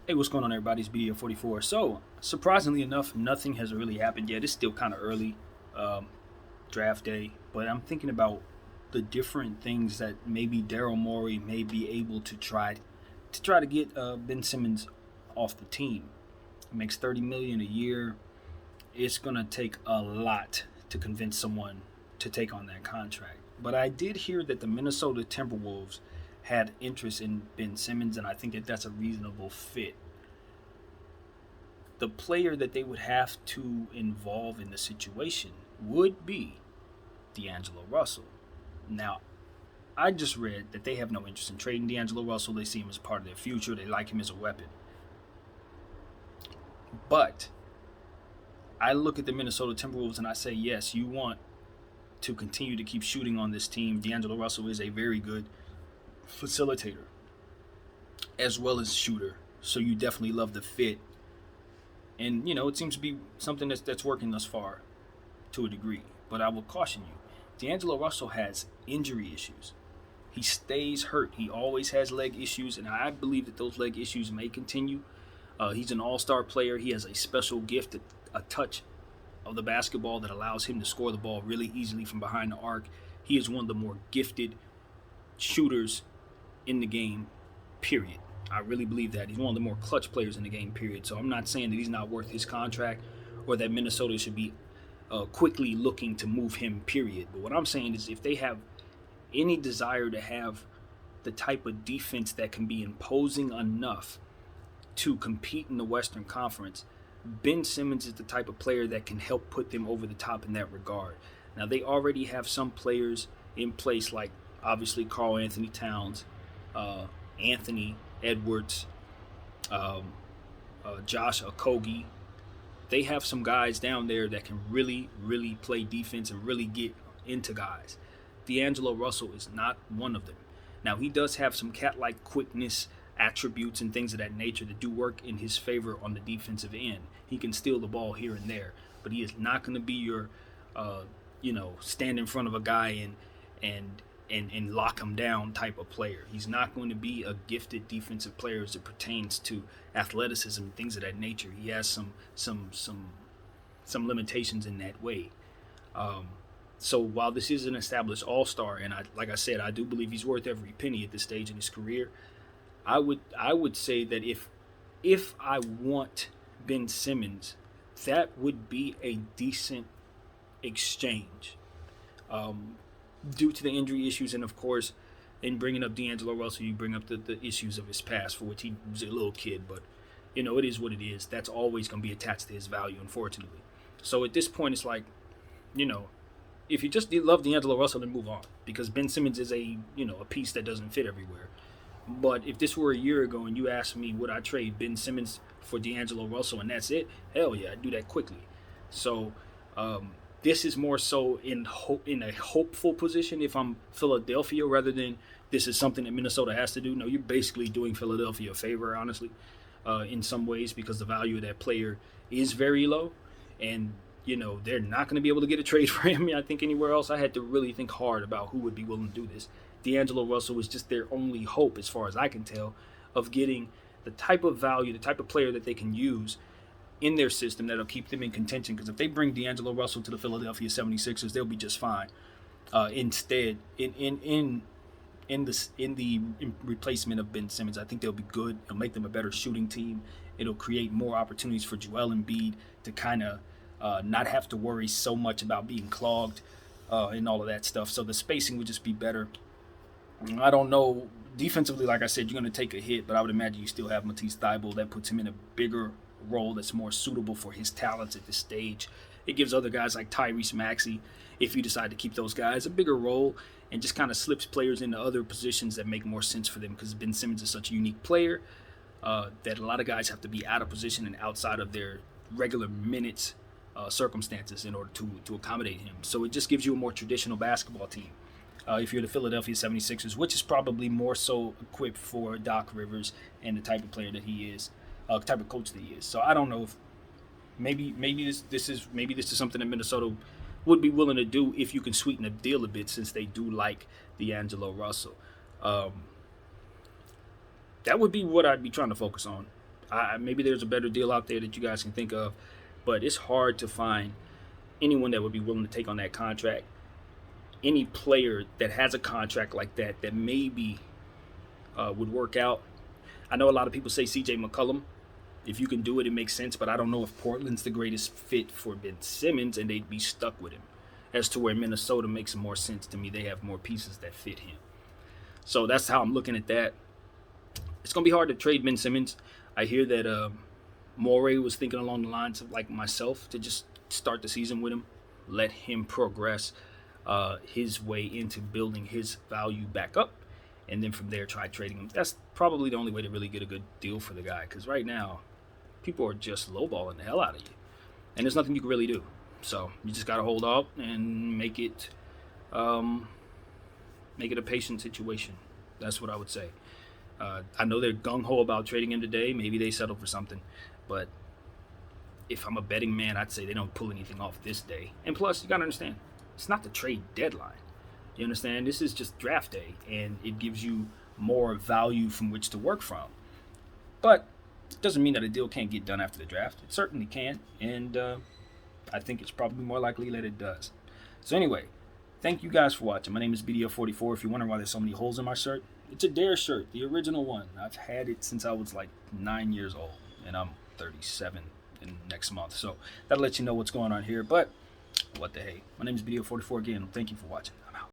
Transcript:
Hey, what's going on, everybody? It's BDO44. So, surprisingly enough, nothing has really happened yet. It's still kind of early, um, draft day, but I'm thinking about the different things that maybe Daryl Morey may be able to try to get Ben Simmons off the team. He makes $30 million a year. It's gonna take a lot to convince someone to take on that contract. But I did hear that the Minnesota Timberwolves had interest in Ben Simmons, and I think that that's a reasonable fit. The player that they would have to involve in the situation would be D'Angelo Russell. Now, I just read that they have no interest in trading D'Angelo Russell. They see him as part of their future. They like him as a weapon. But I look at the Minnesota Timberwolves and I say, yes, you want to continue to keep shooting on this team. D'Angelo Russell is a very good facilitator as well as shooter. So you definitely love the fit. And, it seems to be something that's working thus far to a degree. But I will caution you, D'Angelo Russell has injury issues. He stays hurt. He always has leg issues, and I believe that those leg issues may continue. He's an all-star player. He has a special gift, a touch of the basketball that allows him to score the ball really easily from behind the arc. He is one of the more gifted shooters in the game, period. I really believe that. He's one of the more clutch players in the game, period. So I'm not saying that he's not worth his contract or that Minnesota should be quickly looking to move him, period. But what I'm saying is if they have any desire to have the type of defense that can be imposing enough to compete in the Western Conference, Ben Simmons is the type of player that can help put them over the top in that regard. Now, they already have some players in place, like obviously Karl Anthony Towns, Anthony Edwards, um, Josh Okogie. They have some guys down there that can really, really play defense and really get into guys. D'Angelo Russell is not one of them. Now, he does have some cat-like quickness attributes and things of that nature that do work in his favor on the defensive end. He can steal the ball here and there, but he is not going to be your, stand in front of a guy and lock him down type of player. He's not going to be a gifted defensive player as it pertains to athleticism and things of that nature. He has some limitations in that way. So while this is an established all-star, and like I said, I do believe he's worth every penny at this stage in his career. I would say that if I want Ben Simmons, that would be a decent exchange. Um, Due to the injury issues, and of course, in bringing up D'Angelo Russell, you bring up the issues of his past, for which he was a little kid, but it is what it is. That's always going to be attached to his value, unfortunately. So at this point, it's like, you know, if you just love D'Angelo Russell, then move on, because Ben Simmons is a piece that doesn't fit everywhere. But if this were a year ago and you asked me would I trade Ben Simmons for D'Angelo Russell and that's it, hell yeah, I'd do that quickly. So um, this is more so in a hopeful position if I'm Philadelphia, rather than this is something that Minnesota has to do. No, you're basically doing Philadelphia a favor, honestly, in some ways, because the value of that player is very low, and they're not going to be able to get a trade for him. I think anywhere else, I had to really think hard about who would be willing to do this. D'Angelo Russell was just their only hope, as far as I can tell, of getting the type of value, the type of player that they can use in their system that'll keep them in contention. Because if they bring D'Angelo Russell to the Philadelphia 76ers, they'll be just fine. Instead, in the replacement of Ben Simmons, I think they'll be good. It'll make them a better shooting team. It'll create more opportunities for Joel Embiid to kind of not have to worry so much about being clogged and all of that stuff. So the spacing would just be better. I don't know. Defensively, like I said, you're going to take a hit, but I would imagine you still have Matisse Thybulle. That puts him in a bigger role that's more suitable for his talents at this stage. It gives other guys like Tyrese Maxey, if you decide to keep those guys, a bigger role, and just kind of slips players into other positions that make more sense for them, because Ben Simmons is such a unique player that a lot of guys have to be out of position and outside of their regular minutes circumstances in order to accommodate him. So it just gives you a more traditional basketball team. If you're the Philadelphia 76ers, which is probably more so equipped for Doc Rivers and the type of player that he is, type of coach that he is. So I don't know if maybe this is something that Minnesota would be willing to do if you can sweeten the deal a bit, since they do like D'Angelo Russell. That would be what I'd be trying to focus on. Maybe there's a better deal out there that you guys can think of, but it's hard to find anyone that would be willing to take on that contract. Any player that has a contract like that maybe would work out. I know a lot of people say C.J. McCollum. If you can do it, it makes sense, but I don't know if Portland's the greatest fit for Ben Simmons, and they'd be stuck with him. As to where Minnesota makes more sense to me, they have more pieces that fit him. So that's how I'm looking at that. It's going to be hard to trade Ben Simmons. I hear that Morey was thinking along the lines of like myself to just start the season with him, let him progress his way into building his value back up, and then from there try trading him. That's probably the only way to really get a good deal for the guy, because right now people are just lowballing the hell out of you, and there's nothing you can really do. So you just got to hold out and make it a patient situation. That's what I would say. I know they're gung-ho about trading him today. Maybe they settle for something. But if I'm a betting man, I'd say they don't pull anything off this day. And plus, you got to understand, it's not the trade deadline. You understand? This is just draft day, and it gives you more value from which to work from. But it doesn't mean that a deal can't get done after the draft. It certainly can, and I think it's probably more likely that it does. So anyway, thank you guys for watching. My name is BDO44. If you're wondering why there's so many holes in my shirt, it's a Dare shirt, the original one. I've had it since I was like 9 years old, and I'm 37 in next month. So that'll let you know what's going on here. But what the hey. My name is BDO44 again. Thank you for watching.